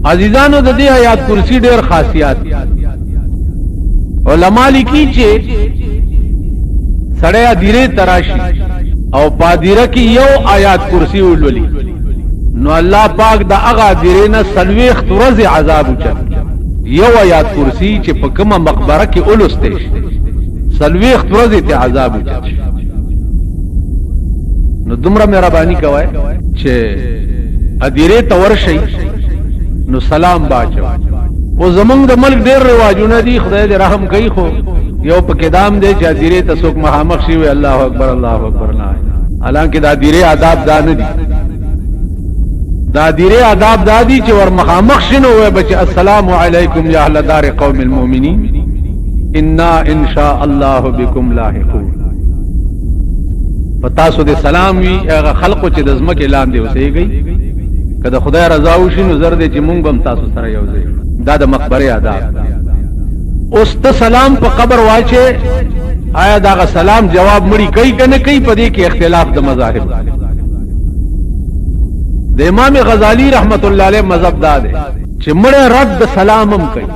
عزیزانو د دې آیات کرسی ډېر خاصیات علماء لیکي چې سړی دیره تراشي او پادیره کې یو آیات کرسی ولولي نو الله پاک دا هغه دیره نه سلويخ ورځ عذاب وچت یو آیات کرسی چې په کومه مقبره کې اولسته سلويخ ورځ ته عذاب وچت نو دومره مهرباني کوي چې ادیره تور شي نو سلام باچو او زمونږ د ملک ډېر رواجونه دي خدای دې رحم کوي خو یو په کدام دې چې ادیره ته څوک مخامخ شي وي الله اکبر الله اکبر نه حالانکه د ادیره آداب دا نه دي د ادیره آداب دا دي چې ور مخامخ شنو وي بچ السلام علیکم یا اهل دار قوم المؤمنین انا ان شاء الله بكم لاحقون پتا سو دې سلام وی هغه خلقو چې د زمکه اعلان دی اوسېږي کله خدای رضا وشي نو زر دې چې مونږ هم تاسو سره یو ځای دا د مقبره آداب اوس ته سلام په قبر واچه آیا دا سلام جواب مړی کوي کنه کوي په دې کې اختلاف د مذاهب د امام غزالی رحمت الله علیه مذهب دا دی چې مړ رد سلام هم کوي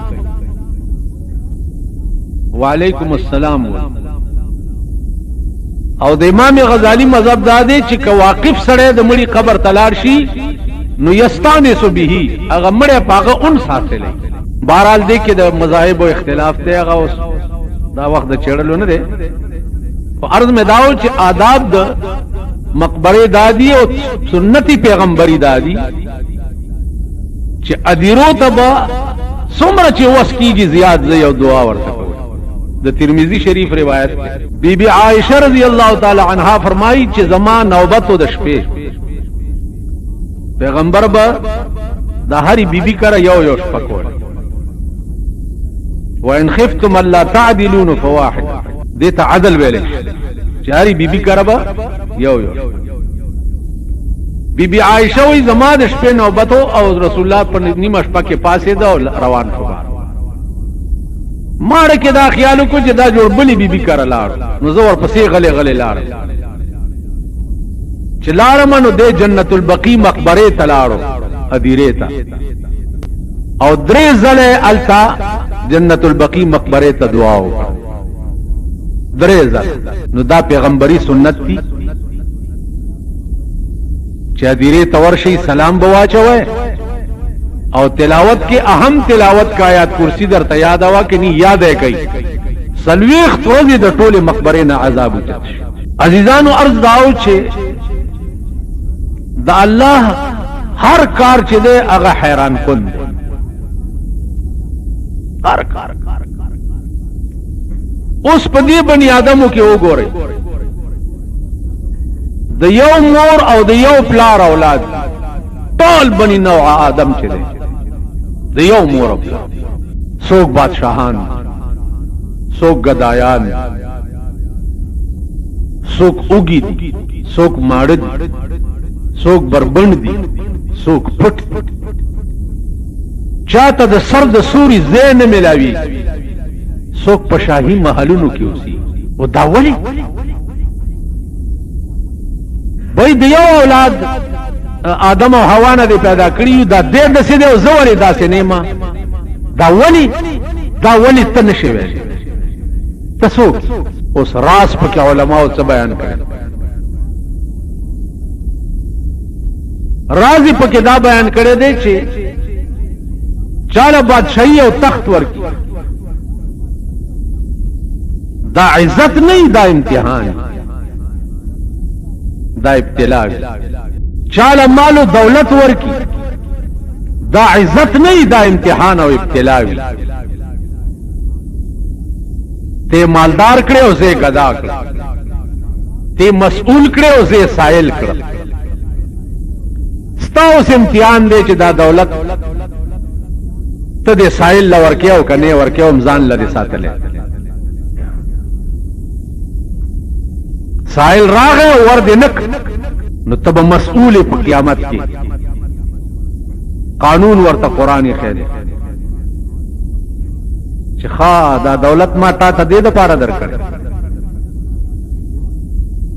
وعلیکم السلام او د امام غزالی مذهب دا دی چې واقف سره د مړی قبر تلار شي نو یستانس به هغه مړی پاغه اون ساتلی بہرحال دې کې د مذاهب او اختلاف ته هغه اوس دا وخت د چړلو نه دی او عرض مې داو چې آداب د مقبره دادی او سنتي پیغمبري دادی چې ادیرو تبا څومره چې وسکیږي زیات زي او دعا ورته کوي د ترمذی شریف روایت بی بی عائشہ رضی الله تعالی عنها فرمایي چې زمان نوبت د شپې پیغمبر با دا هری بی بی کرا یو یو شپکول وان خفتم الا تعدلون فواحد دیتا عدل ویلے چاری بی بی کرا با یو یو بی بی عائشہ وی زمان شپې نوبتو او رسول الله پر نیمه شپه کې پاسې دا روان شو ماړه کې دا خیالو کو چې دا جوړ بلی بی بی کرا لاړ نو زور پسې غلې غلې لاړ چې لاړم نو د جنت البقیع مقبره تلاړو ادیره تا او درې زله التا جنت البقیع مقبره ته دعا وکړه درې زله نو دا پیغمبري سنت دي چې ادیره تور شي سلام بواچوي او تلاوت کې اهم تلاوت کا آیات کرسی درته یاد وا کې نه یاد ہے کوي سلويخ توزي د ټوله مقبره نه عذاب وکړي عزیزانو عرض داو چې دا الله هر کار چې دی هغه حیران کن هر کار اوس په دې بنی آدمو کې وګورئ د یو مور او د یو پلار اولاد ټول بنی نوع آدم چې دی د یو مور او پلار څوک بادشاہان څوک گدایان څوک اوګي څوک ماړد څوک بربند دي څوک پټ چاته د سر د سوري زین ملاوي څوک په شاهي محلونو کې اوسي او دا ولي وای د یو اولاد آدم او حوا نه پیدا کړی دا ډېر د سیده او زوري داسې نیمه دا ولی ته نشي ویل تاسو اوس راس په علماء څه بیان کړي رازی پکې دا بیان کړی دی چې چاله بادشاہي او تخت ورکی دا عزت نه دا امتحان دا ابتلاء چاله مال او دولت ورکی دا عزت نه دا امتحان او ابتلاء ته مالدار کړي او زه غدا کړ ته مسئول کړي او زه سائل کړ تاسو امتحان دی چې دا دولت ته د سائل لور کې او کنه ور کې امزان لري ساتل سائل راغه ور دې نک نو تب مسئول په قیامت کې قانون ورته قرآنی خیر چې خا دا دولت ما تا ته دې د پاره درکړ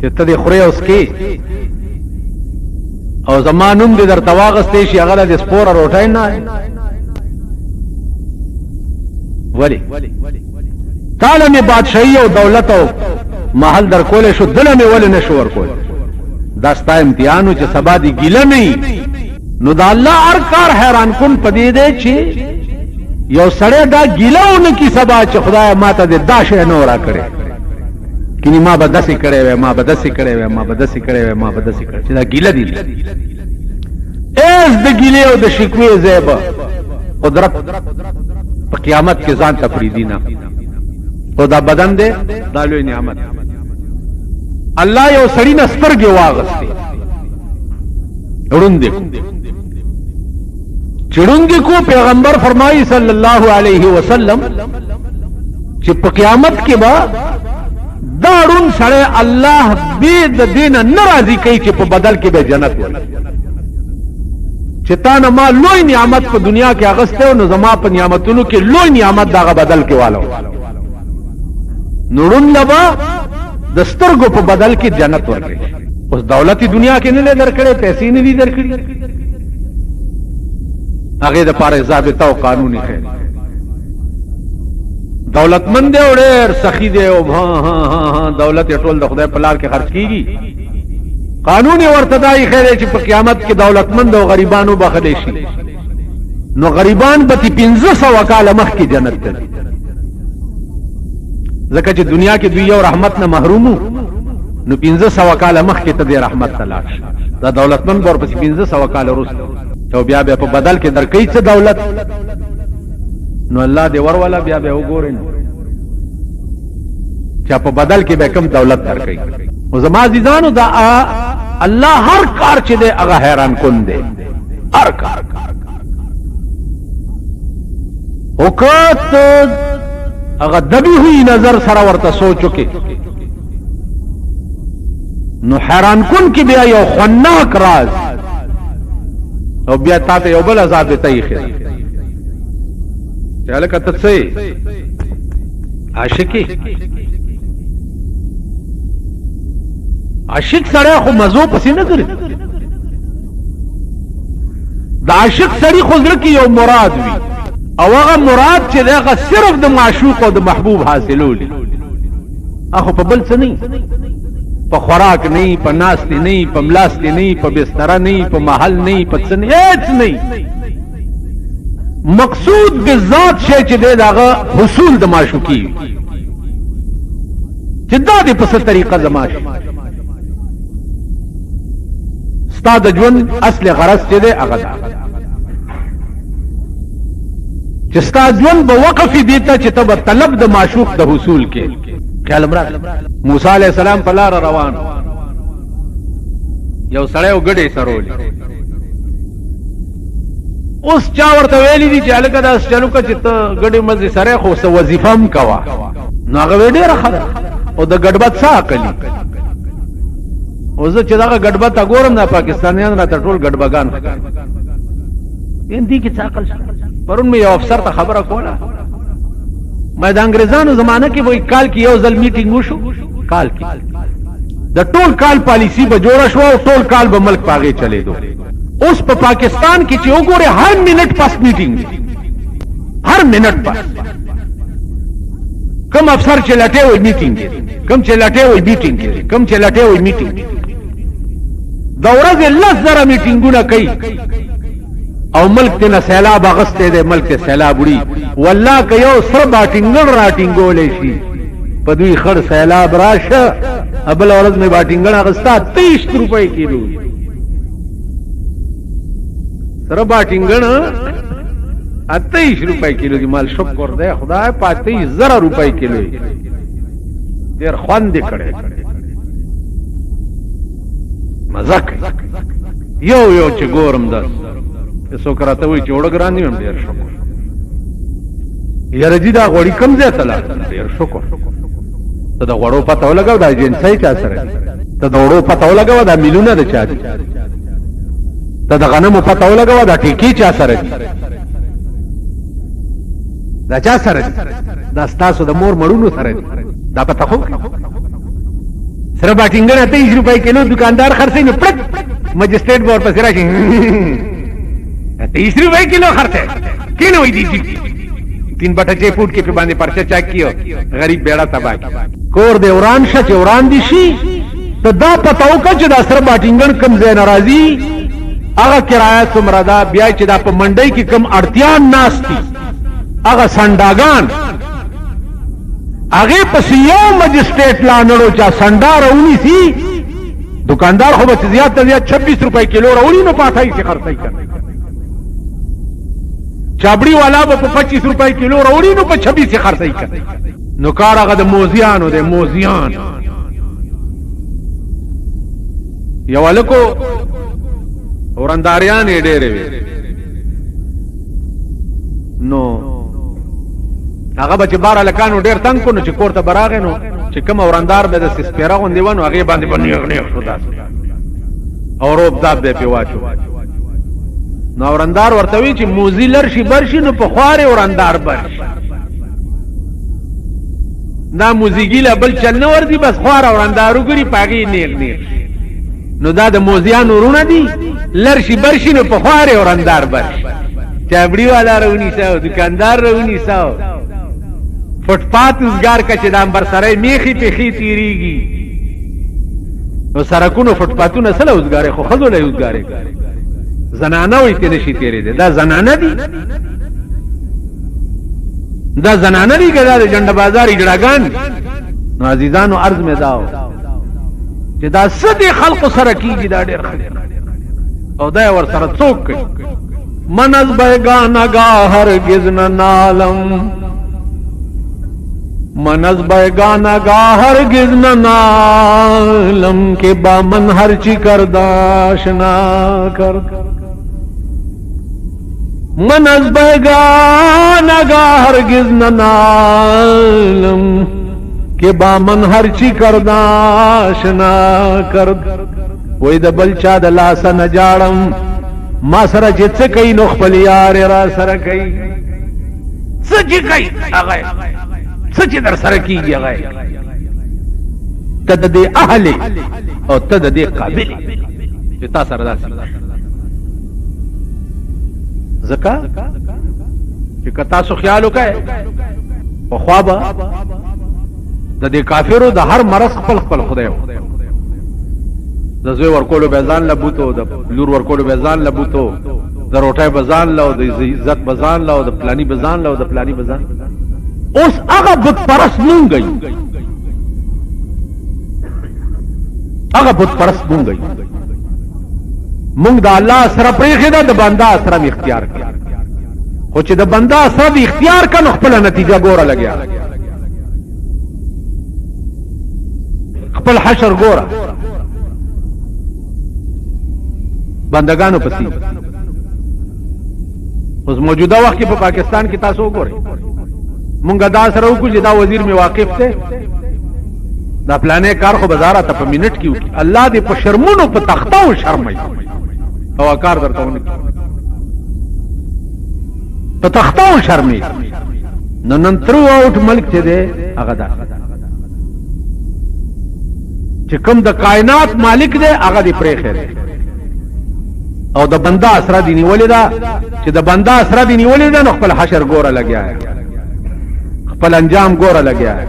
چې ته دې خوري اوس کې او زمانوم دې در تواغستې شي هغه د سپوره روټای نه ولی تعالی می بادشاہی او دولت او محل در کول شو دل می ول نه شو ور کول دا ستا امتحانو چې سبا دی ګیله نه نو دا الله هر کار حیران کن پدې دې چې یو سړی دا ګیلهونه کی سبا چې خدای ماته دې دا شی نه ورا کړي کینی ما به داسې کړی وای ما به داسې کړی وای ما به داسې کړی وای ما به داسې کړی چې دا ګیله دي ایس د ګیلې او د شکوې زیبه قدرت په قیامت کې ځان تفریدی نه او دا بدن دې دا لوی نعمت الله یو سړی نه سترګې واغستې وړوندې چړونګې کو پیغمبر فرمایي صلی الله علیه وسلم چې په قیامت کې با داړون سره الله دې د دین ناراضي کوي چې په بدل کې به جنت ورکړي چې تا نه ما لوی نعمت په دنیا کې اغسته نو زما په نعمتونو کې لوی نعمت دغه بدل کې والو نورون لبا د سترګو په بدل کې جنت ورکړي اوس دولتي دنیا کې نه درکړي پیسې نه دي درکړي هغه د پاره ضابطه او قانوني خیر دولتمند دی او ډېر سخی دی او ها دولت ټول د خدای په لار کې خرج کیږي قانون ورته دای خیر چې په قیامت کې دولتمند او غریبانو بخښل شي نو غریبان به 1500 کاله مخکې جنت ته ځکه چې دنیا کې دوی یو رحمت نه محرومو نو 1500 کاله مخکې ته د رحمت تلاش دا دولتمند ور پسې 1500 کاله وروسته او بیا په بدل کې درکې څه دولت نو الله دې وروالا بیا به وګورئ چې په بدل کې به کم دولت درکې او زما عزیزانو دا الله هر کار چې دې هغه حیران کون دې هر کار وکړه هغه دبی ہوئی نظر سره ورته سوچو کې نو حیران کون کې بیا یو خناک راز او بیا تاته یو بل عذاب ته یې خیر چاله کته څه عاشقي عاشق سره خو مزو پسې نه کړی دا عاشق سړی خو زړه کې یو مراد وي او هغه مراد چې دغه صرف د معشوق او د محبوب حاصلول اخو په بل څه نه په خوراک نه په ناس نه په ملاس نه په بستر نه په محل نه په څه نه هیڅ نه مقصود بالذات شی چې دغه حصول د معشوقي چې دا د په څه طریقه زماش استاد ژوند اصل غرض چې دی هغه چې استاد ژوند به وقف دي ته چې ته طلب د معشوق د حصول کې خیال مراد موسی علیہ السلام په لار روان یو سړی او ګډې سرول اوس چا ورته ویلي دي چې الګا داس چلو که چې ته ګډې مزه سره خو څه وظیفه هم کوا نو هغه ډېره خبره او د ګډبت څه عقلی او زه چې دا ګډبت وګورم د پاکستانیانو را ټول ګډبګان ان دي کې څه عقل پرون مې یو افسر ته خبره کوله مې د انګريزانو زمانه کې وای کال کې یو ځل میټینګ وشو کال کې د ټول کال پالیسی به جوړه شو او ټول کال به ملک پاغه چلے دو اوس په پاکستان کې چې وګوره هر منټ پاس میټینګ هر منټ پاس کم افسر چې لټه وي میټینګ کم چې لټه وي میټینګ کم چې لټه وي میټینګ دا ورځ الله زره میټینګونه کوي او ملک ته سیلاب اغسته ده ملک ته سیلاب وړي والله که یو سر باټینګل راټینګولې شي په دوی خړ سیلاب راشه ابل اورز می باټینګل اغستا 30 روپے کیلو سر باټینګل 28 روپے کیلو دی مال شکر ده خدای 25000 روپے کیلو ډیر خوند کړي مزه کوي یو چې ګورم ده سو کراته وي چې وړګرانی هم ډیر شکر یاره جی دا غوړی کم ځای ته لاړ ډیر شکر ته دا غوړو پته ولګاو دا جنسای چا سره ته دا غوړو پته ولګاو دا میلیونه د چا دي ته دا غنمو پته ولګاو دا ټیکی چا سره دي دا چا سره دي دا ستاسو د مور مړونو سره دي دا پته خو سره باټینګر 23 روپے کیلو دکاندار خرڅې نه پړک magistrate board पर सिरा 30 रुपए किलो खर्चे क्यों हुई थी 3/6 फुट के बांधे पर्चा चेक कियो गरीब बेड़ा तबाह कोर दे उरान शा चौरान दिशी तो दा पताओ का च सर बाटिंगन कम जे नाराजी आगा किराया सुमरदा ब्याह च दा मंडई की कम अड़तियान नास्ती आगा संडागान आगे पसियो मजिस्ट्रेट लानड़ो चा संडा रउनी सी दुकानदार हो बच ज्यादा 26 रुपए किलो रउनी न पाठाई से खर्चाई कर चाबड़ी वाला वो 25 रुपए किलो रउनी न 26 से खर्चाई कर नुकार आगा मोजियान हो दे मोजियान ये वाले को और अंदारियान डेरे नो هغه بچ بار لکانو ډیر تنگ کو نو چې کوړه براغه نو چې کوم اوراندار به د سپیرا غوندې ونه هغه باندې باندې شو داس او روب داب به پیواچو نو اوراندار ورته وی چې موزیلر شي برشي نو په خواره اوراندار برشي دا موزیګیله بل چل نه وردی بس خوار اوراندارو ګری پاګی نیغ نیغ نو دا د موزیان ورونه دي لرشي برشي نو په خواره اوراندار برشي چابړی والا رونی ساو دکاندار رونی ساو فټپات وزګار کا چې د امبر سره میخي پیخي تیریږي نو سرکونو فټپاتونه سره وزګاره خو خزو له وزګاره زنانه وي ته نشي تیرې ده دا زنانه دي دا زنانه دي کدا د جنډ بازار اجړاګان نو عزیزانو عرض مې داو چې دا سدي خلق سره کیږي دا ډېر خلک او دا ور سره څوک کوي منز بیگانگا هرگز نالم منز بیگانگا هرگز نالم که با من هرچی کرداشنا کرد منز بیگانگا هرگز نالم که با من هرچی کرداشنا کرد وی د بل چا د لاسه نجاړم ما سره چې څه کوي نو خپل یار را سره کوي څه چې کوي هغه څه چې در سره کیږي هغه ته د اهل او ته د قابل چې تاسو سره داسې زکه چې کتا سو خیال وکای په خوابه د دې کافرو د هر مرض خپل خپل خدای د زوی ورکولو به ځان لبوتو د لور ورکولو به ځان لبوتو د روټای به ځان لاو د عزت به ځان لاو د پلانی به ځان لاو د پلانی به ځان اوس هغه بت پرست مونږ یو هغه بت پرست مونږ یو مونږ د الله سره پرېښې ده د بنده سره اختیار کړ خو چې د بنده سره اختیار کړو خپل نتیجه ګوره لګیا خپل حشر ګوره بندگانو پسی اوس موجوده وخت کې په پاکستان کې تاسو وګورئ مونږه دا سره وکړو چې دا وزیر می واقف ته دا پلانې کار خو بازار ته په منټ کې وکړي الله دې په شرمونو په تختاو شرمای او کار درته ونه په تختاو شرمې نن ترو اوټ ملک ته دې هغه دا چې کوم د کائنات مالک دې هغه دې پرې خیر او د بندا اسره دی نیولې ده چې د بندا اسره دی نیولې ده نو خپل حشر ګوره لګیا ہے خپل انجام ګوره لګیا ہے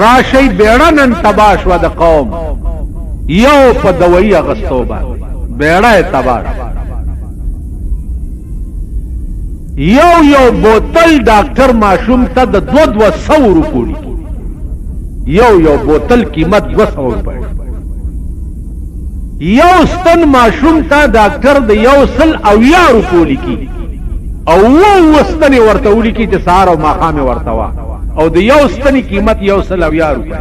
راشي بیړه نن تباش و د قوم یو په دوی اغستوبه بیړه تباش یو بوتل ډاکټر ماشوم ته د 200 روپۍ یو بوتل قیمت 200 روپۍ یو ستن ماشوم ته ډاکټر د 100 روپۍ لیکي او وستن ورته ولیکي چې سهار او ماښام ورته وا او د یو ستنې قیمت 100 روپۍ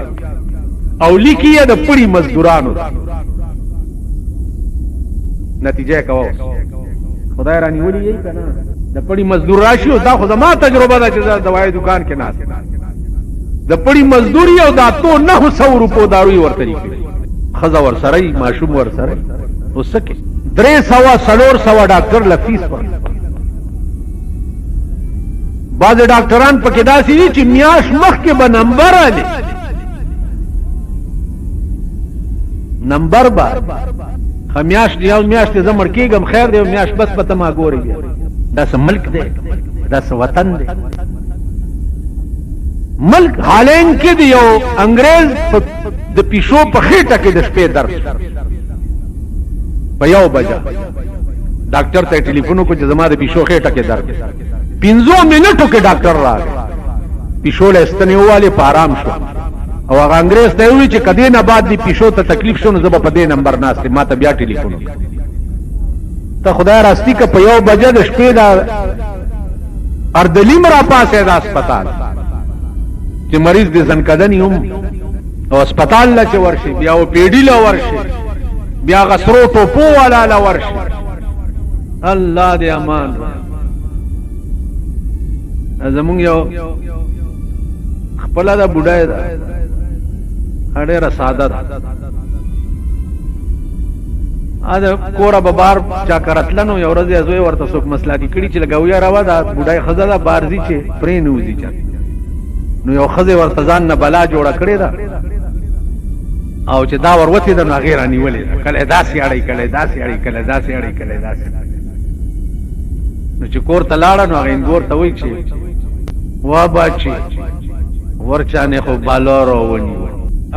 او لیکي د پړي مزدورانو نتیجه کوو خدای رانی ولي یې کنه د پړي مزدور راشي او دا خو زما تجربه ده چې د دوايي دکان کې ناس د پړي مزدوري او دا تو 900 روپۍ داروي ورته لیکي خزا ور سره ماشوم ور سره وسکه 300 ډاکټر لفیس ورکړي بعض ډاکټران پکې داسې دي چې میاش مخکې به نمبر علي نمبر با میاش دی او میاش ته زمړ کېږم خیر دی میاش بس پته ما ګوري دا سم ملک دی دا سم وطن دی ملک هالینډ کې دی یو انګريز د پیشو په خېټه کې د شپې درس په یو بجا ډاکټر ته ټلیفون وکړ چې زما د پیشو خېټه کې درد 15 منټو کې ډاکټر راغی پیشو له استنیواله په آرام شو او هغه انګريز ته ویل چې کدی نه بعد دی پیشو ته تکلیف شونه زب په دې نمبر ناشته ما ته بیا ټلیفون ته خدای راستی که په یو بجه د شپې دا اردلیم را پاسه د هسپتال چې مریض دې زنکدنی هم او هسپتال لا چې ورشي بیا او پیډی لا ورشي بیا غسرو ټوپو والا لا ورشي الله دې امان زمونږ یو خپل دا بډای دا اړه ساده دا کورا به بار چا کرتلنو یو ورځ ازوی ورته څوک مسله کی کړي چې لګاویا راوا دا بډای خزاله بارزي چې پرې نوځي چا نو یو خزه ورته ځان نه بلا جوړه کړی دا او چې دا وروته د غیر نیولې کله داسې اړې کله داسې اړې کله داسې اړې کله داسې نو چې کور ته لاړ نو هغه انګور ته وای چې وا باچی ورچانه خو بالارو ونی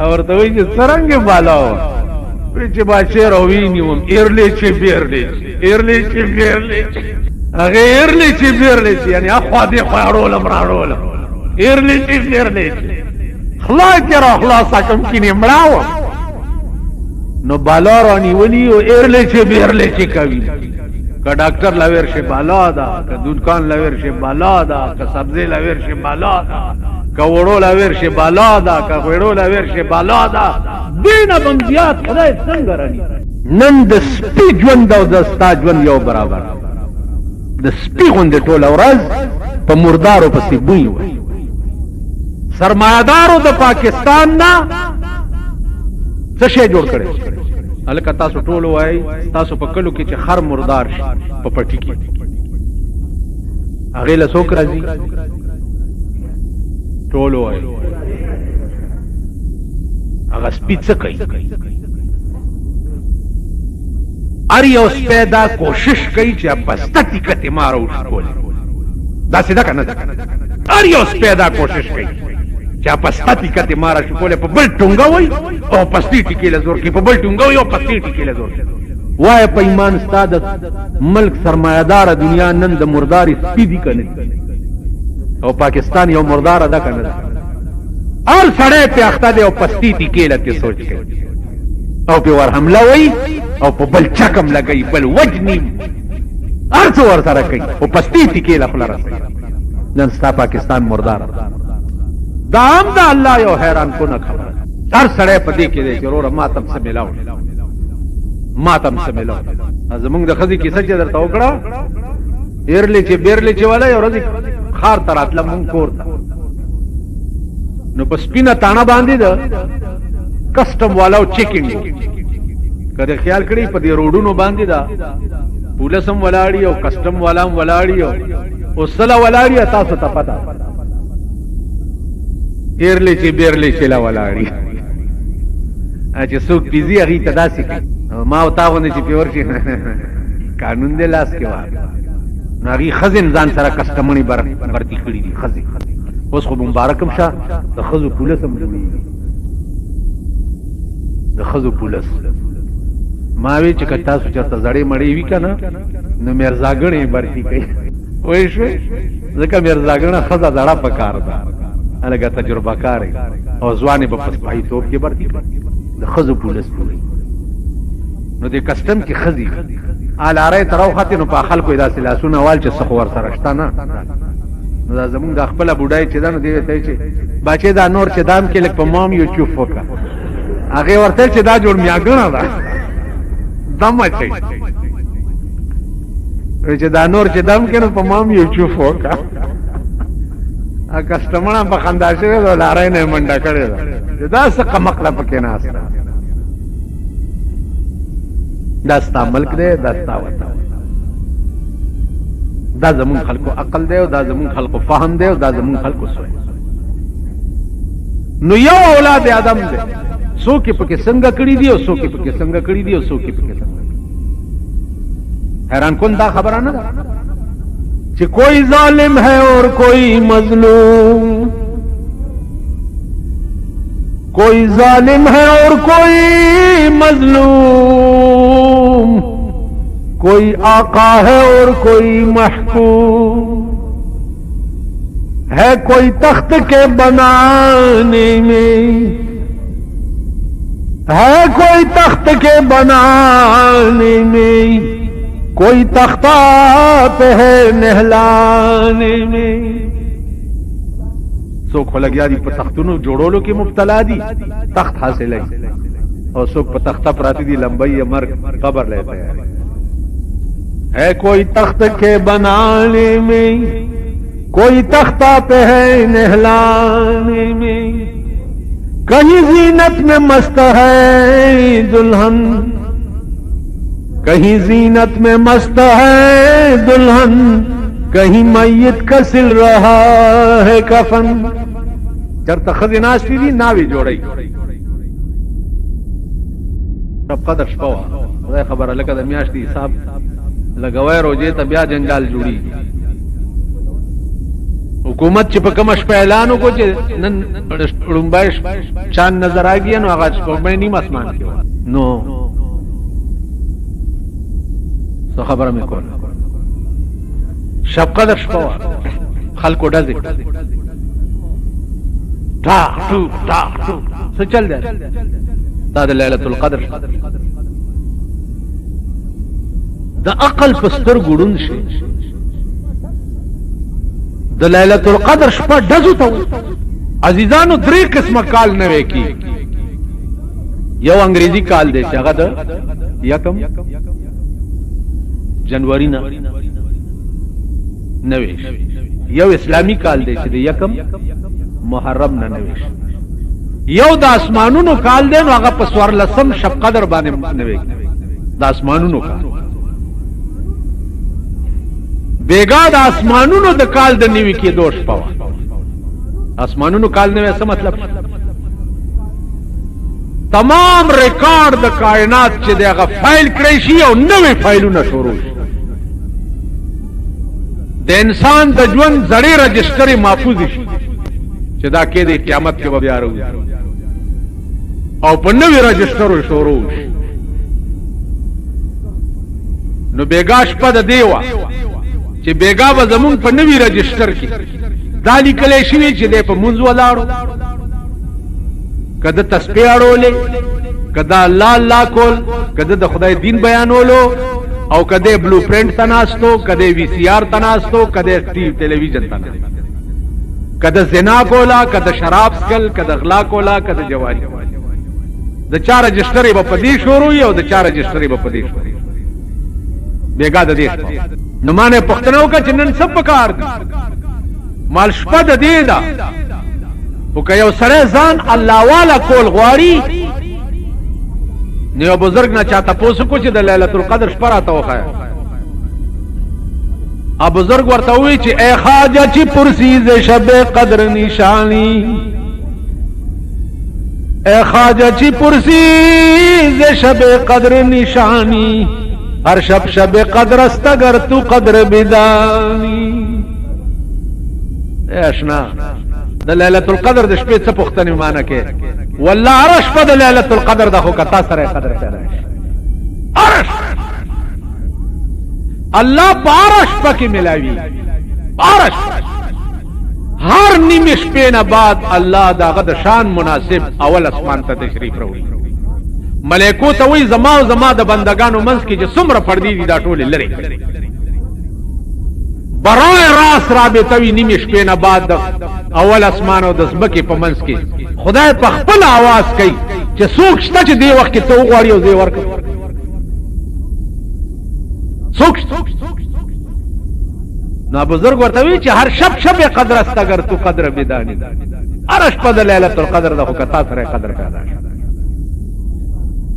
اور ته وای چې څنګه بالارو چې باچی روینیوم ایرلی چې بیرلی هغه ایرلی چې بیرلی یعنی اخوا دې خړول مراړول ایرلی چې بیرلی خلاص کرا خلاص کوم کینه مړاو نو بالارو نیولی او ایرلی چې بیرلی چې کوي که ډاکټر لویر شي بالا دا که دکان لویر شي بالا دا که سبزی لویر شي بالا دا که وړو لویر شي بالا دا که وړو لویر شي بالا دا دینه بمزیات خدای څنګه رانی نن د سپی ژوند او د ستا ژوند یو برابر د سپی غوندې ټوله ورځ په مردارو پسې بوی وای سرمایدارو د پاکستان نه څه شی جوړ کړي الکه تاسو ټول وای تاسو په کلو کې چې خر مردار شي په پټی کې هغه له څوک راځي ټول وای هغه سپیڅ کوي ار یو سپیدا کوشش کوي چې بسته ټیکته مارو شکول دا سیده کنه ار یو سپیدا کوشش کوي چې پستا ټیکته مارا شکول په بل ټونګا وای او پستی ټیکې له زور کې په بل ټونګا وای او پستی ټیکې له زور وای په ایمان استاد ملک سرمایدار دنیا نن د مرداري سپی دي کنه او پاکستان یو مردار ده کنه اور سړی په اخته دی او پستی ټیکې له سوچ کوي او په ور حمله وای او په بل چکم لګي بل وجنی ارڅ ور سره کوي او پستی ټیکې له خلا راځي نن ستا پاکستان مردار دا هم دا الله یو حیران کو نه خبر هر سړی په دې کې دی چې وروره ماتم څه ملاو ماتم څه ملاو زمونږ د خزي کیسه چې درته وکړه ایرلی چې بیرلی چې والا یو ورځ خار ته راتله مونږ کور ته نو په سپینه تاڼه باندې ده کسټم والا او چیکینګ کله خیال کړی په دې روډونو باندې ده پولیس هم ولاړی او کسټم والا هم ولاړی او سلا ولاړی تاسو ته پتا ایرلی چې بیرلی چې لا ولاړی چې څوک پیزي هغه ته داسې کوي ما او تا غوندې چې پیور شي قانون دې لاس کې وای نو هغه خزن ځان سره کسټمنی برتی کړی دي خزي اوس خو مبارکم شه د خزو پولیس هم جوړیږي د خزو پولیس ما وی چې تاسو چرته زړې مړې وی کنه نو مرزاګړې برتی کوي وای شو ځکه مرزاګړه خزا زړه پکار ده الګا تجربه کاری او ځواني په پسپای توپ کې برتی د خزو پولیس پوری نو د کسٹم کې خزي الاره ترو خاطر نو په خلکو ادا سلاسونه وال چې سخور سره شته نه نو دا زمونږ د خپل بډای چې دا نو دی ته چې بچي دا نور چې دام کې لک په مام یو چوف وکړه هغه ورته چې دا جوړ میاګنه ده دمه چي چې دا نور چې دام کې نو په مام یو چوف وکړه ا کسٹمر په خندا شوی دا لارای نه منډه کړی دا څه قمقله پکې نه اسره دا ستا ملک دی دا ستا وطن دا زمون خلکو عقل دی او دا زمون خلکو فهم دی او دا زمون خلکو سوچ نو یو اولاد آدم دی څوک پکې څنګه کړی دی او څوک پکې څنګه کړی دی او څوک پکې څنګه हैरान कौन था खबर आना कि कोई जालिम है और कोई मजलूम, कोई जालिम है और कोई मजलूम, कोई आका है और कोई महकूम, है कोई तख्त के बनाने में, है कोई तख्त के बनाने में, कोई तख्ता पे है नहलाने में। सोख लग यारी पर तख्तुनु जोड़ोलो की मुब्तला दी तख्त हासिल है और सोख पर तख्ता प्राती दी लंबाई मर कबर लेते हैं। है कोई तख्त के बनाने में, कोई तख्ता पे है नहलाने में, कहीं जीनत में मस्त है दुल्हन, कहीं जीनत में मस्त है दुल्हन, कहीं मैयत का सिल रहा है कफन। जब तखजिनाश थी नावी जोड़ई सब कदर पवा खबर अलग दरमियाश थी साहब लगवाए रोजे तबिया जंजाल जुड़ी हुकूमत च पकमश पे ऐलान को रुम्बाइश चांद नजर आ गया नो आगाज नहीं आसमान के नो तो खबर में कौन शब कदर खल को डजे तो चल जाए दाद लैलतुल कद्र द अकल पस्तर गुड़ुन शे द लैलतुल कद्र शपा डजू तो अजीजानो द्री किस्म काल नवे की यो अंग्रेजी काल दे जगद यकम जनवरी ना नवेश यो इस्लामी काल दे यकम मुहर्रम न नवेश यो दासमानुनो काल दे आगा पसवार लसम शब कदर बाने नवे दासमानुनो काल बेगा दासमानुनो द काल द निवी के दोष पावा आसमानुनो काल ने ऐसा मतलब तमाम रिकॉर्ड द कायनात चे देगा फाइल क्रेशी और नवे फाइलू न शुरू द इंसान द जुन जड़े रजिस्टर महफूज चदा के दे क्यामत के बब्यार और पन्नवी रजिस्टर शुरू नो बेगाश पद देवा चे बेगा व जमुन पन्नवी रजिस्टर की दाली कलेशिवी चे दे पर मुंज वलाड़ो कद तस्बीह अड़ोले कदा अल्लाह कोल कद द खुदाई दीन बयानोलो और कदे ब्लू प्रिंट तनास्तो कदे वीसीआर तनास्तो कदे टेलीविजन तनास्तो कद जिना कोला कद शराब स्कल कद अगला कोला कद जवारी द चार रजिस्टर बपदेश हो रही है और द चार रजिस्टर बपदेश हो रही बेगा द देश नुमाने पुख्तनों का चिन्हन सब पकार मालशपा द देदा वो कहो सरे जान अल्लाह वाला कोल ग्वारी ने बुजुर्ग ना चाहता पोस कुछ द लैलतुल कद्र पर आता हो खाया अब बुजुर्ग वर्ता हुई ची ए खाजा ची पुरसी जे शबे कद्र निशानी ए खाजा ची पुरसी जे शबे कद्र निशानी हर शब शबे कद्र अस्तगर तू कद्र बिदानी ऐशना द लैलतुल कद्र द शपे से पुख्तनी माना के वल्लाह अरश पद लैलतुल कद्र दा हो कता सरे कद्र पैदा अरश अल्लाह बारश पकी मिलावी बारश हर निमिष पे न बाद अल्लाह दा गद शान मुनासिब अवल आसमान ता तशरीफ रही मलेको तो वही जमा जमा द बंदगानो मंस की जो सुमर फर्दी दी दा टोले लरे बराए रास राबे तवी निमिष पे न बाद अवल आसमान और दसबके पमंस के खुदाए पखपल आवाज कई चे सूक्ष्म च दे वक्त तो वाड़ी और देवर सूक्ष्म ना बुजुर्ग वर्तवी चे हर शब शब कद्र अस्तगर तू कद्र बिदानी अरश पद लैलतुल कद्र दा कता सरे कद्र पैदा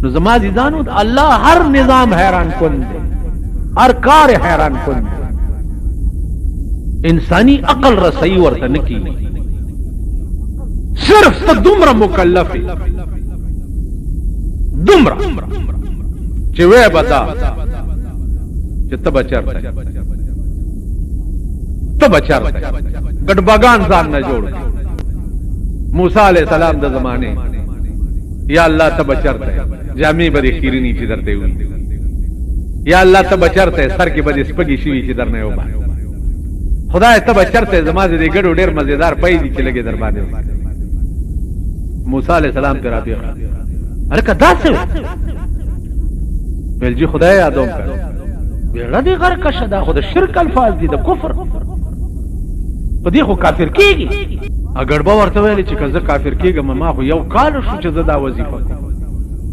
तो जमाजी जानो अल्लाह हर निजाम हैरान कुन हर कार्य हैरान कुन इंसानी अकल रसई वर्त न की सिर्फ तो दुमरा मुकल्लफ दुमरा चिवे बता چې ته بچرته ته بچرته ګډبګان ځان نه جوړ. موسی علیہ السلام د زمانه یا الله ته بچرته جامې بری خیرنی چې درته وي، یا الله ته بچرته سر کې بده سپګي شي چې درنه یو باندې خدای ته بچرته زما دې ګډو ډېر مزیدار پي دي چې لګي در باندې. موسی علیہ السلام پر ابي الکه داسه بل جی خدای یادوم کړ بیره دې غر کا شدا خود شرک الفاظ دي د کفر په دې خو کافر کیږي. اگر به ورته ویل چې کزه کافر کیږم ما خو یو کال شو چې زدا وظیفه.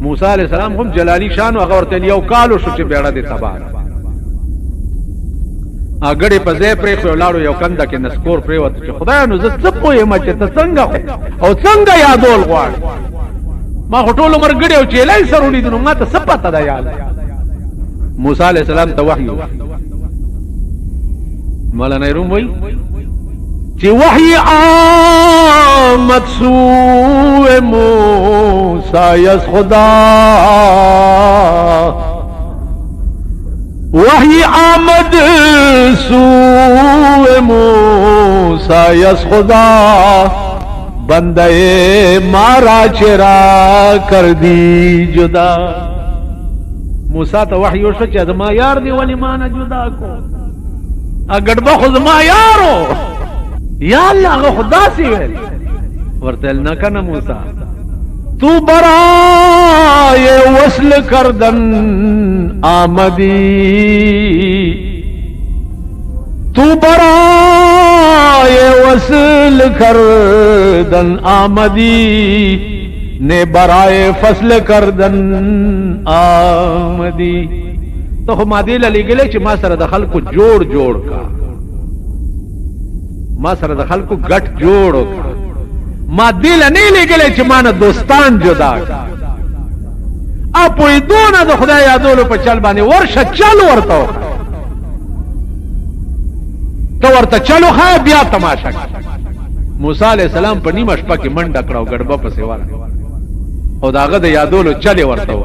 موسی علیہ السلام هم جلالی شان او ورته یو کال شو چې بیره دې تباہ اګړې په ځای پرې خو لاړو یو کنده کې نسکور پرې وته چې خدای نو زه څه پوهې ما چې ته څنګه او څنګه یادول غواړې ما خو ټول عمر ګړې او چیلای سره ولیدل نو ما ته څه پته ده یاد. موسی علیہ السلام ته وحی مولانا روم وای چې وحی آمد سوء موسی یس خدا وحی آمد سوء موسی یس خدا بندے مارا چرا کر دی جدا. موسی ته وحی وشو چې زما یار دی ولې ما نه جدا کو اګډ به خو زما یارو یا الله هغه خدا سی ویل ورته نه کنه موسی تو برای وصل کردن آمدی تو برای وصل کردن آمدی نے برائے فصل کردن آمدی. تو خو ما دې للی ګلې چې ما سره د خلکو جوړ کا ما سره د خلکو ګټ جوړ کا ما دې لنی لګلې چې ما نه دوستان جدا کا اپوی دونه د خدای یادولو په چل باندې ورشه چل ورته تو ورته چلو خا بیا تماشا. موسی علیہ السلام په نیمه شپه کې منډه کړو ګډبه په سیوال او داغه د یادولو چلے ورته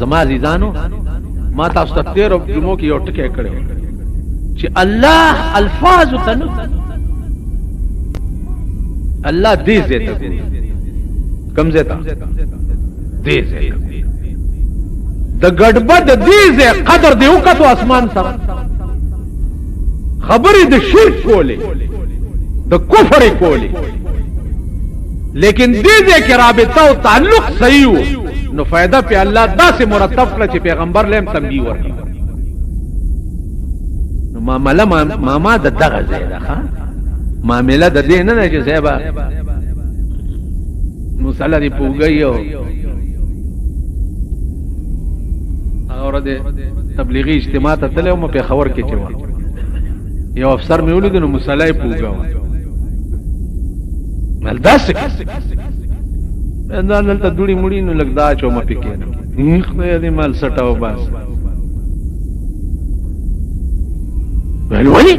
زما عزیزانو ما تاسو ته 13 جمعو کې یو ټکی کړو چې الله الفاظ تن الله دې زیته کم زیته دې زیته د ګډبد دې زه قدر دې وکړو اسمان سره خبرې د شرک کولې د کفر کولې لیکن دې دې کې رابطه او تعلق صحیح وو نو فائدہ په الله داسې مرتب کړ چې پیغمبر لهم تنبیه ورکړي. نو معاملہ د دغه ځای ده ها معاملہ د دې نه نه چې صاحب مصلی دی پوګیو اور د تبلیغی اجتماع ته تلو مې په خبر کې چوا یو افسر مې ولید نو مصلی پوګاو مل داسې دا دلته دوړي مړي نو لګدا چو مې پکې نه خدای دې مال سټاو بس ولولي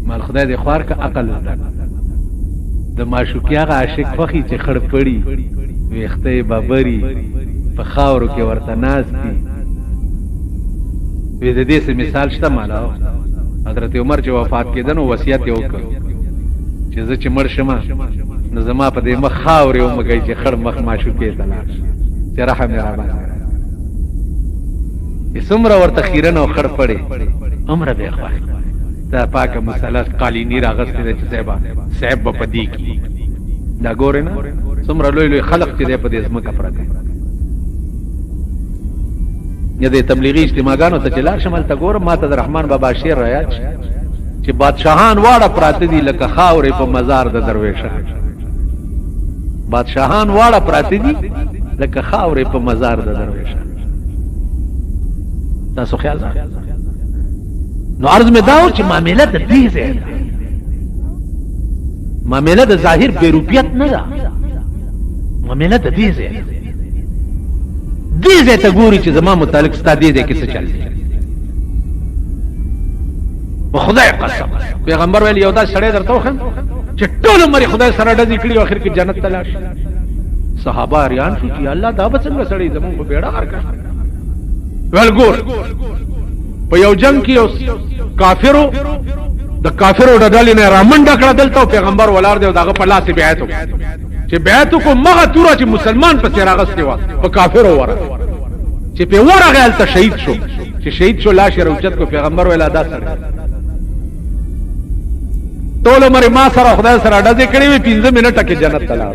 مال خدای دې خوار کا عقل د معشوقیا عاشق فخی چې خړ پړی ويخته بابری په خاورو کې ورته ناز دي وې د دې څه مثال شته مالا حضرت عمر چې وفات کېدنو وصیت یې وکړ چې زه چې مړ شم نو زما په دې مخ خاورې او مګي چې خړ مخ معشوقې تلاش چې رحم یې را باندې څومره ورته خیرن او خړ پړی عمر به خوښ دا پاکه مسله قالینی راغستې چې صاحب په پدی کی دا ګور نه څومره لوی لوی خلق چې په دې اسمه کفر کوي یا د تبلیغی اجتماعګانو ته چلار شمال ته ګور ما ته رحمان بابا شیر رایا چې بادشاہان واړه پراته دي لکه خاورې په مزار د درویشان بادشاہان واړه پراته دي لکه خاورې په مزار د درویشان تاسو خیال ساتئ نو عرض میں داو چې معاملہ د دې ځای ده معاملہ د ظاهر بیروپیت نه ده معاملہ د دې ځای ده دې ځای ته ګوري چې زما متعلق ستا دې ځای کې څه چل په خدای قسم پیغمبر ویل یو دا سړی درته وخم چې ټول عمر خدای سره ډزې کړي او اخر کې جنت ته لاړ شي صحابه اریان شو چې الله دا به څنګه سړی زموږ په بیړه ورکړ ولګور په یو جنگ کې اوس کافرو د کافرو د ډلې نه رامنډه کړه دلته پیغمبر ولار دی دغه په لاس بیعت چې بیعت کو مغه توره چې مسلمان په راغستې و په کافرو ور چې په ورغه ال شهید شو چې شهید شو لاش روچت کو پیغمبر ویلا دا سره ټول عمر ما سره خدای سره ډزې کړې وي 15 منټه کې جنت ته لاړ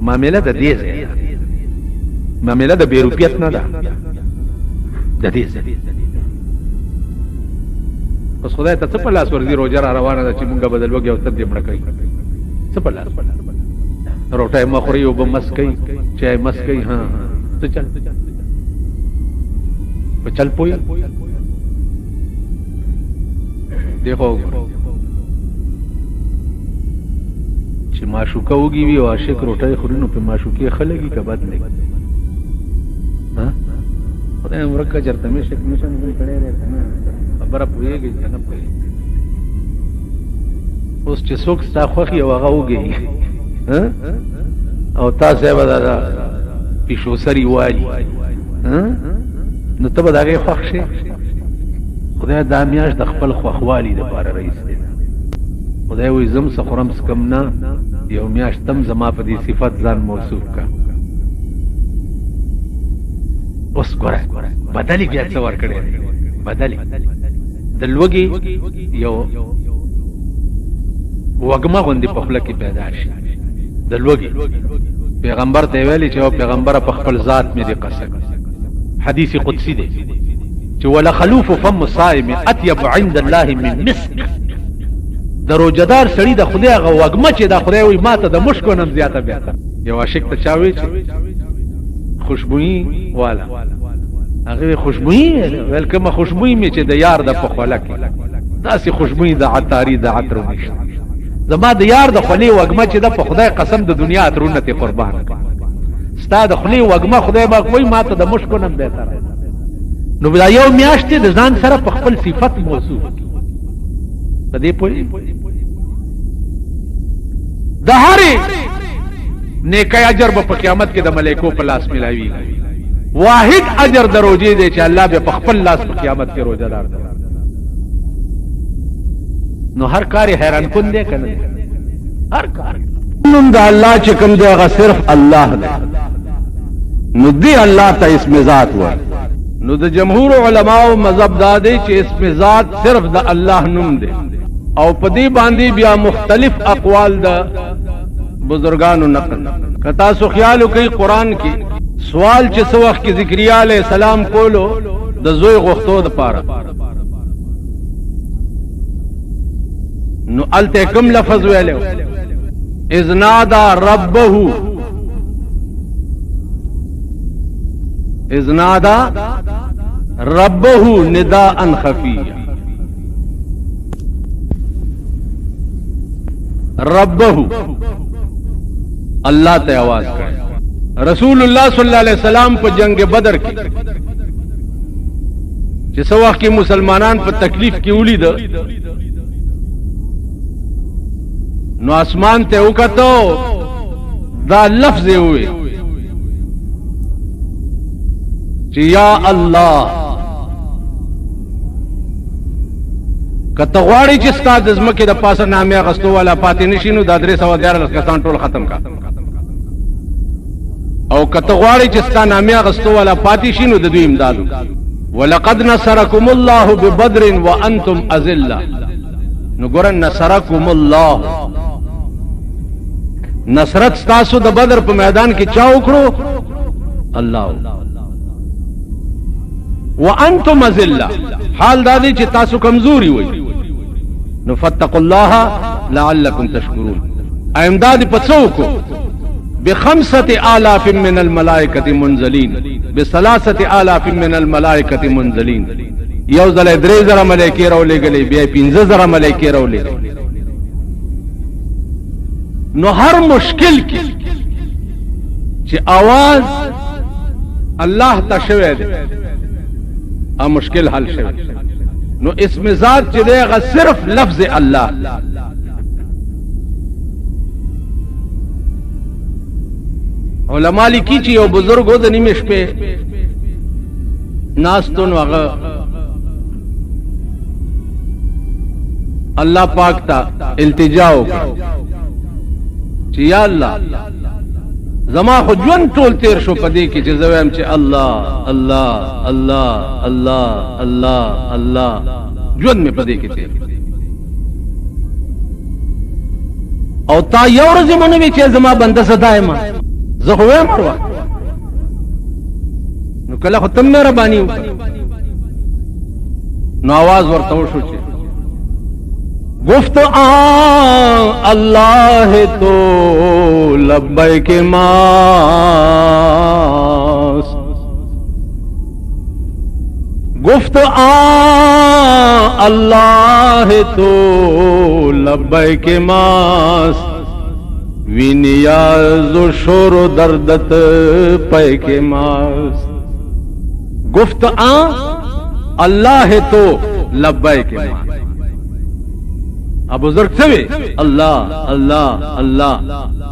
معاملې د دې ځای معاملې د بیروپیت نه ده د دې ځای اوس خدای ته څه په لاس ورځي روزه را روانه ده چې مونږه بدل وګي او تر دې مړ کړی څه په لاس روټه مخوري او بمسکې چای مسکې ها څه چل په چل پوي دیکھو چې معشوقه وږي وي او عاشق روټه خوري نو په معشوقي خلګي کبد نه ها خدای ورکه چرته مې شک نشم کړي نه خبره پوهیږي چې نه پوهیږي اوس چې څوک ستا خوښي او هغه وږي او تاسو به دا پیشو سری والی نو ته به د هغې خوښ شې خدای دا میاشت د خپل خوښوالي دپاره رئیس دی خدای وایي زم څه خورم څکم نه یو میاشت تم زما په دې صفت ځان موصوف کا اوس ګوره بدلې بیا څه ورکړی بدلې د لوږې یو وږمه غوندې په خوله کې پیدا شي د لوږې پیغمبر ته ویلي چې او پیغمبره په خپل ذات مې دې قسم حدیث قدسی دی چې ولخلوف فم الصائم اطيب عند الله من مسك د روزدار سړي د خدای هغه وږمه چې د خدای وي ماته د مشکو نم زیاته بهتر یو عاشق ته چاوي چې خوشبوئی والا هغه خوشبوئی ولکه خوشبوئی می چې د یار د پخوله کې داسې خوشبوئی د عطاری د عطر نشته زما د یار د خلی وږمه چې د په خدای قسم د دنیا عطرونه ته قربان ستا د خلی وږمه خدای با کوئی ماته د مشکو نم بهتر نو دا یو میاشت د ځان سره په خپل صفت موصوف په دې پوي د هرې نیکي اجر په قیامت کې د ملائکو په لاس ملاوي واحد اجر د روزې دی چې الله به په خپل لاس په قیامت کې روزه دار نو هر کار حیران کن دی کنه هر کار نوم د الله چې کوم دی هغه صرف الله دی نو دی الله ته اسم ذات وایي نو د جمهور علماء مذهب دا دی چې اسم ذات صرف د الله نوم دی او په دې باندې بیا مختلف اقوال د بزرگانو نقل کتا سو خیال کوي قران کې سوال چې څو وخت کې ذکریا علیہ السلام کولو د زوی غختو د پاره نو الته کوم لفظ ویلو اذ نادى ربه اذ نادى ربه نداء خفيا ربه اللہ تے آواز کرے رسول اللہ صلی اللہ علیہ وسلم په جنگ بدر کې چې څو وخت کې مسلمانان په تکلیف کې ولید نو اسمان ته وکړو دا لفظ وي چې یا الله کته غواړي چې ستاد زمکه د پاسه نامه غستو والا پاتې نشینو د 314 کسان ټول ختم کا او کته غواړي چې ستاد نامه غستو والا پاتې شینو د دوی امدادو ولقد نصرکم الله ببدر وانتم اذله نو ګورن نصرکم الله نصرت تاسو د بدر په میدان کې چا وکړو الله وانتم اذله حال دادی چې تاسو کمزوري وي نو فتقوا الله لعلكم تشكرون امداد پڅوکو ب5000 من الملائکه منزلین ب3000 من الملائکه منزلین یو ځله 3000 ملائکه راولېګلې بیا 15000 ملائکه راولېګلې نو هر مشکل کې چې आवाज الله ته شوه دی ا مشکل حل شوه نو اسم ذات چې دی هغه صرف لفظ الله علماء لیکي چې یو بزرګ د نیمه شپه ناستون هغه الله پاک ته التجا وکړه چې یا الله زما خو ژوند ټول تیر شو پدې کې چې زویم چې الله الله الله الله الله الله ژوند مې پدې کې تیر او تا یو ورځ مونږ وی چې زما بنده صدایم زه خو وایم نو کله خو تم مهرباني وکړه نو आवाज ورته وشو چې گفت اللہ تو لبیک ماس گفت اللہ تو لبیک ماس وی نیاز و شور و دردت پیک ماس گفت اللہ تو لبیک ماس ابو بزرگ سوی اللہ اللہ اللہ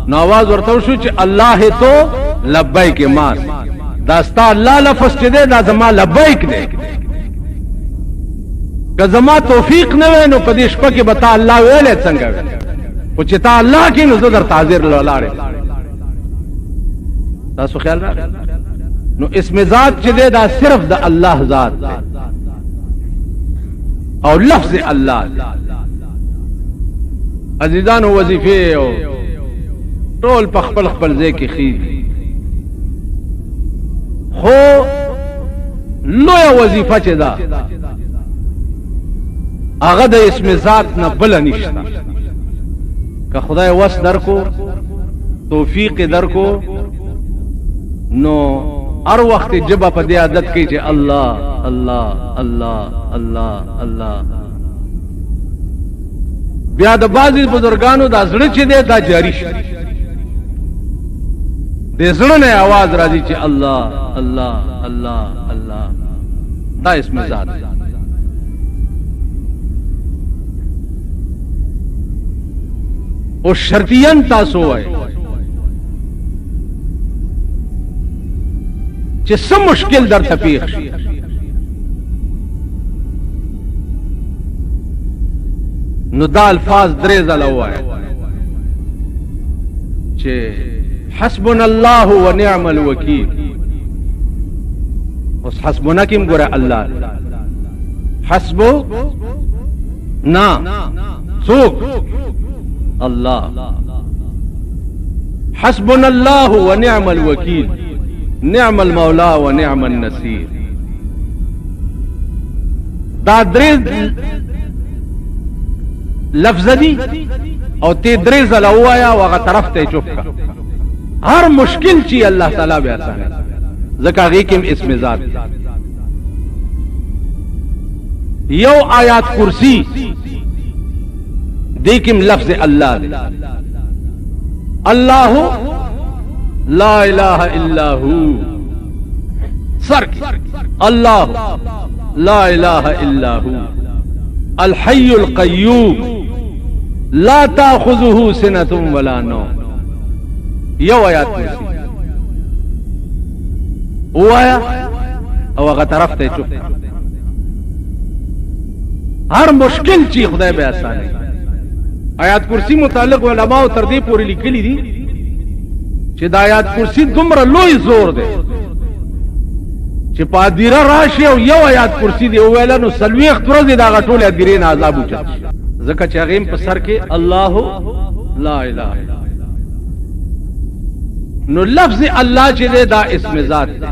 نو آواز ورته شو چې الله تو لبیک ماس داستا الله لفظ چې ده دا زما لبیک ده که زما توفیق نه وای نو په دې شپه کې بتا الله ویل څنګه او چې تا الله کې نو زه در تعذير لاله تاسو خیال راغی نو اسم ذات چې ده دا صرف د الله ذات ده او لفظ الله عزیزانو وظیفه او ټول په خپل خپل ځای کې خېږي خو لویه وظیفه چې ده هغه د اسم ذات نه بل نشته که خدای وس درکو توفیق درکو نو هر وخت جبه په دې عادت کې چې الله الله الله الله الله بیا د بعضی بزرگانو دا زړه چې دی دا جاری شي د زړه نه आवाज راځي چې الله الله الله الله دا اسم ذات او شرطیان تاسو وای چې سم مشکل در تپیخ شي نو دا الفاظ درې ځله وایي چې حسبنا الله ونعم الوکیل اوس حسبنا کیم ګوره الله حسبو نا څوک الله حسبنا الله ونعم الوکیل نعم المولى ونعم النصير دا درې لفظ دی او تی درې ځله وایا او هغه طرف ته چوپ کا هر مشکل چی الله تعالی به آسان ځکه هغه کې اسم ذات یو آیات کرسی دیکم لفظ الله دی الله لا اله الا هو سر الله لا اله الا هو الحي القيوم لا تاخذه سنة ولا نوم یو آیات نسی وایا او هغه طرف ته چوپ هر مشکل چی خدای به آسان آیات کرسی متعلق علماء تر دې پورې لیکلي دي چې د آیات کرسی دومره لوی زور دی چې پادیره راشي او یو آیات کرسی دی ویل نو سلويخ ورځې دا غټول ادیرې نه عذاب وچت ځکه چې هغه په سر کې الله لا اله الا نو لفظ الله چې دا اسم ذات دی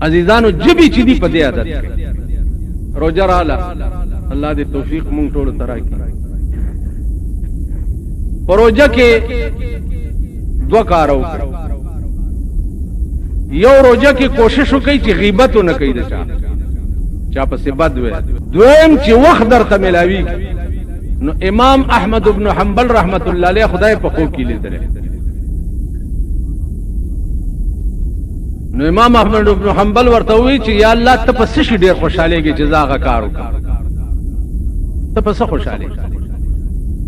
عزیزانو جبی چې دی په دې عادت کې روزه رااله الله دې توفیق مونږ ټول تراکي پروژه کې دو کار وکړو یو روزه کې کوشش وکړي چې غیبت نه کوي د چا پسې بد وي دویم چې وخت درته ملاوي نو امام احمد ابن حنبل رحمت الله علیه خدای په خو کې لیدل نو امام احمد ابن حنبل ورته وی چې یا الله ته پس شي ډیر خوشاليږي چې زاغه کار وکړه ته پس خوشاله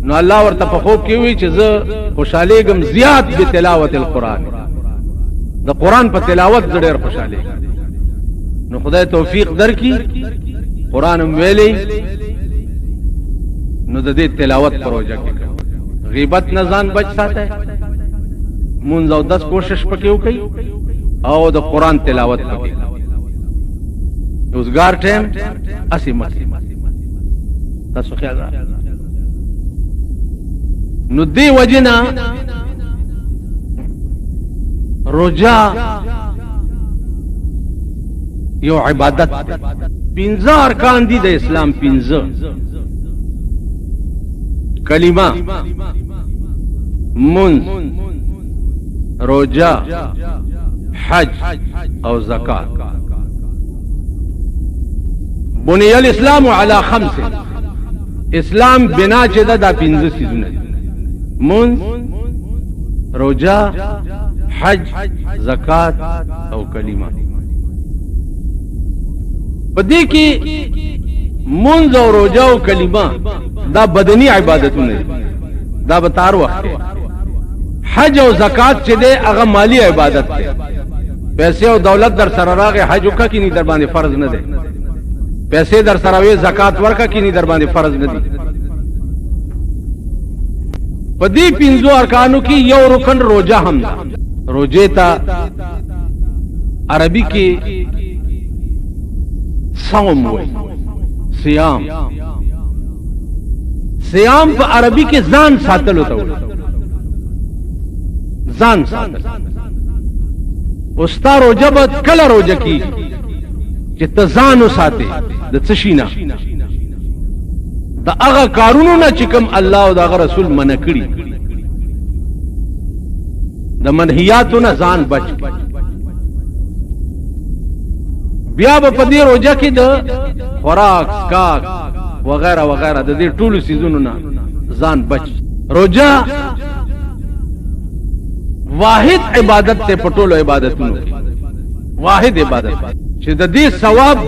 نو الله ورته په خوب کې وی چې زه خوشاليږم زیات به تلاوت القرآن د قرآن په تلاوت ډېر خوشاله نو خدای توفیق درکړي قران ویلې نو د دې تلاوت پروژه کې غیبت نه ځان بچ ساته مونږ او 10 کوشش پکې وکړي او د قران تلاوت پکې روزګار ټیم اسی مکه تاسو خیال را نو دی وجنا روجا یو عبادت پنځه ارکان دي د اسلام پنځه کلمه منز روجا حج او زکات بني الاسلام على 5 اسلام بنا چې دا پنځه سيزونه منز روجا حج زکات او کلمه پدې کې منځ او روزه او کلمه دا بدني عبادتونه دا به تار وخت حج او زکات چې ده هغه مالی عبادت ده پیسې او دولت در سره راغی حج وکړه کې نه در باندې فرض نه ده پیسې در سره وي زکات ورکړه کې نه در باندې فرض نه دي پدې پنځو ارکانو کې یو رکن روزه هم ده روزه ته عربي کې صوم وای صيام صيام په عربي کې ځان ساتل ہوتا وای ځان ساتل اوستا روزه به کله روزه کی چې ته ځان وساته د څه شینا دا هغه کارونو نه چې کوم الله او دا رسول منع کړی د منهیاتو نه ځان بچ بیا په دې روزه کې د خوراک کاک وغیرہ وغیرہ د دې ټولو سيزونو نه ځان بچ روزه واحد عبادت ته پټولو عبادتونو واحد عبادت چې د دې ثواب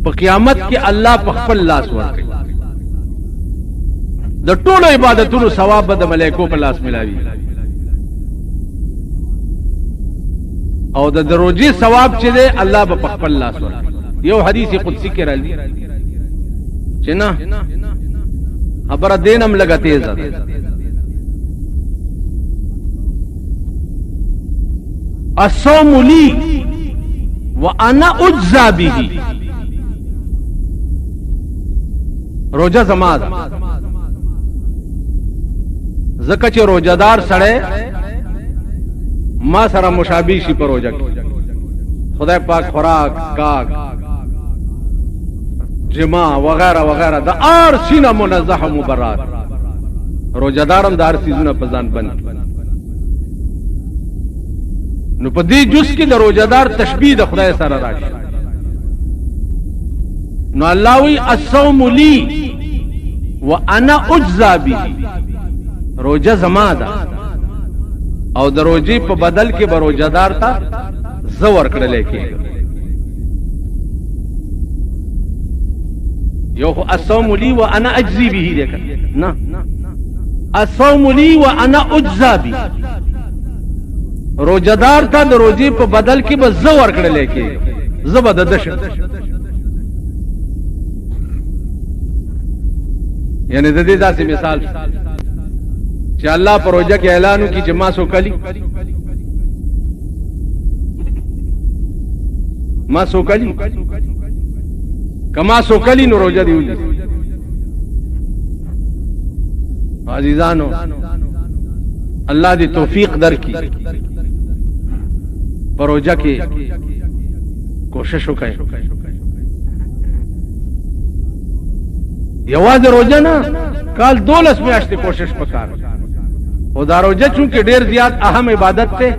په قیامت کې الله په خپل لاس ورکړي د ټولو عبادتونو ثواب د ملائکو په لاس ملاوي او د دروجي ثواب چې ده الله په خپل لاس ورکړي یو حدیث قدسی کې راځي چې نه خبره دینم لګا تیز ده الصوم لي وانا اجزا به روزه زما ده زکه چې روزدار سره ما سره مشابه شي په روزه کې خدای پاک خوراک کاک جما وغیرہ وغیرہ دا ار سینه منزه مبرات روزدارم دار سيزونه په ځان بند نو په دې جز کې د روزدار تشبیه د خدای سره راشي نو الله وی الصوم لي وانا اجزا به روزه زما ده او د روزي په بدل کې به روزدار ته زور کړل کېږي یو الصوم لي وانا اجزي به ده نه الصوم لي وانا اجزا به روزدار ته د روزي په بدل کې به زور کړل کېږي زبد دش یعنی د دې داسې مثال چې الله پر روزه کې اعلان وکړي چې ما سو کلی کما سو کلی نو روزه دی ولي عزیزانو الله دې توفیق درکړي پر روزه کې کوشش وکړئ یوازې روزه نه کال 12 میاشتې کوشش وکړئ او دا روزه چونکه ډیر زیات اهم عبادت ته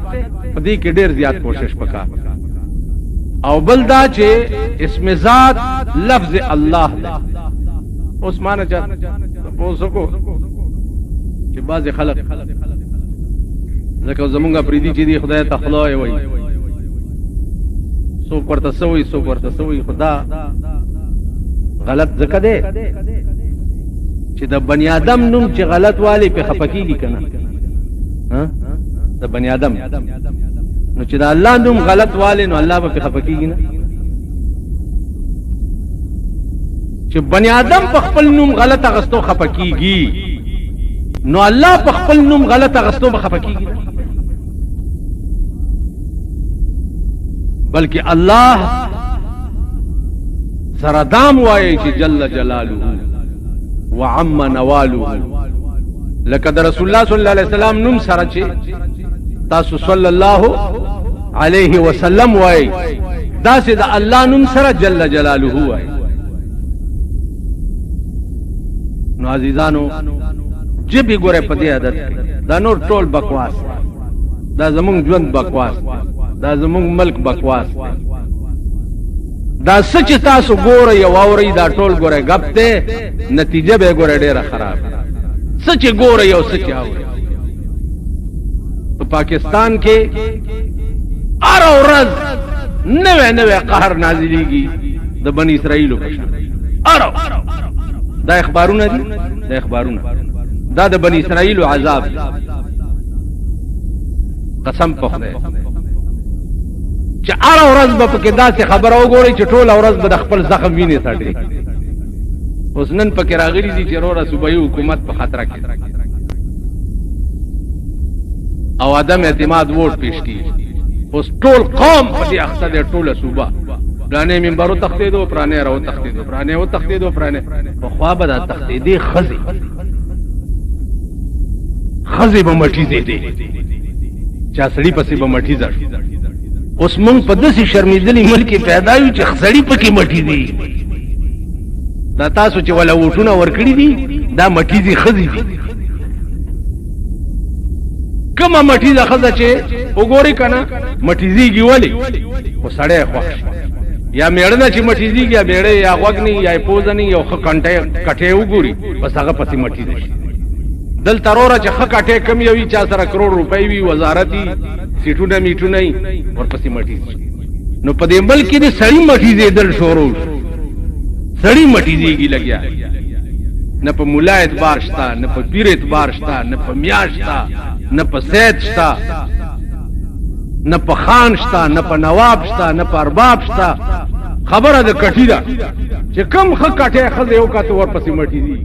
پدې کې ډیر زیات کوشش وکړئ او بل دا چې اسم ذات لفظ الله ده اوس معنی چا پوسو کو چې بعض خلک ځکه زمونږه پریدي چې دی خدای ته خدای وایي سو ورته سوې خدا غلط ځکه ده چې د بنی آدم نوم چې غلط والی په خپکیږي کنه ها د بنی آدم نو چې دا الله نوم غلط والے نو الله به خفه کیږي نه. چې بنی آدم په خپل نوم غلط اغستو خفه کیږي نو الله په خپل نوم غلط اغستو به خفه کیږي نه. بلکې الله سره دام وایي چې جل جلاله وعم نواله. لکه د رسول الله صلی الله علیه وسلم نوم سره چې تاسو صلی الله علیه وسلم وایي داسې د الله نوم سره جل جلاله وایي. نو عزیزانو جبې ګوره په دې عادت دا نور ټول بکواس، دا زمونږ ژوند بکواس، دا زمونږ ملک بکواس، دا سچ تاسو ګورئ او اورئ دا ټول ګوره غپ ته، نتیجه به ګوره ډیره خراب. سچ ګورئ او سچ اورئ. په پاکستان کې هر ورځ نوې نوې قهر نازلېږي د بنی اسرائیلو په شان. دا اخبارونه دي، دا اخبارونه دا د بنی اسرائیلو عذاب قسم په خدای چې هر ورځ به پکې داسې خبره وګورئ چې ټول ورځ به د خپل زخم وینې څټي. اوس نن پکې راغلي دي چې وروره صوبایي حکومت په خطر کې او عدم اعتماد ووټ پیش کیږي. اوس ټول قوم په دې اخته دی، ټوله صوبه پرانه منبرو تختیدو، پرانه راو تختیدو، پرانه و تختیدو، پرانه په خوا به دا تختیدې خزي به مټي دي چا سړی پسې به مټي ځړ. اوس مونږ په داسې شرمېدلي ملک پیدا یو چې سړی پکې مټي دي. دا تاسو چې ولا وټونه ورکړي دي دا مټي دي خزي دي. کومه مټي ده خزه چې وګوري کنه مټي دیږي ولی او سړی خوښ یا میړنه چې مټي دیږي یا بیړې یا غوګنی یا پوزنی یو خ کنټه کټه وګوري بس هغه پسې مټي دي. دل ترورا چې خ کټه کم یوي چا سره کروڑ روپۍ وی وزارتي سیټونه میټونه ورپسې مټي دي. نو په دې ملک کې سړی مټي دي دل شورو سړی مټي دیږي لګیا. نه په مولا اعتبار شتا، نه په پیر اعتبار شتا، نه په میاں شتا، نه په سید شتا، نه په خان شتا، نه په نواب شتا، نه په ارباب شتا. خبره د کټی ده چې کم خ کټه خزه یو کا تو ورپسې مټي دي.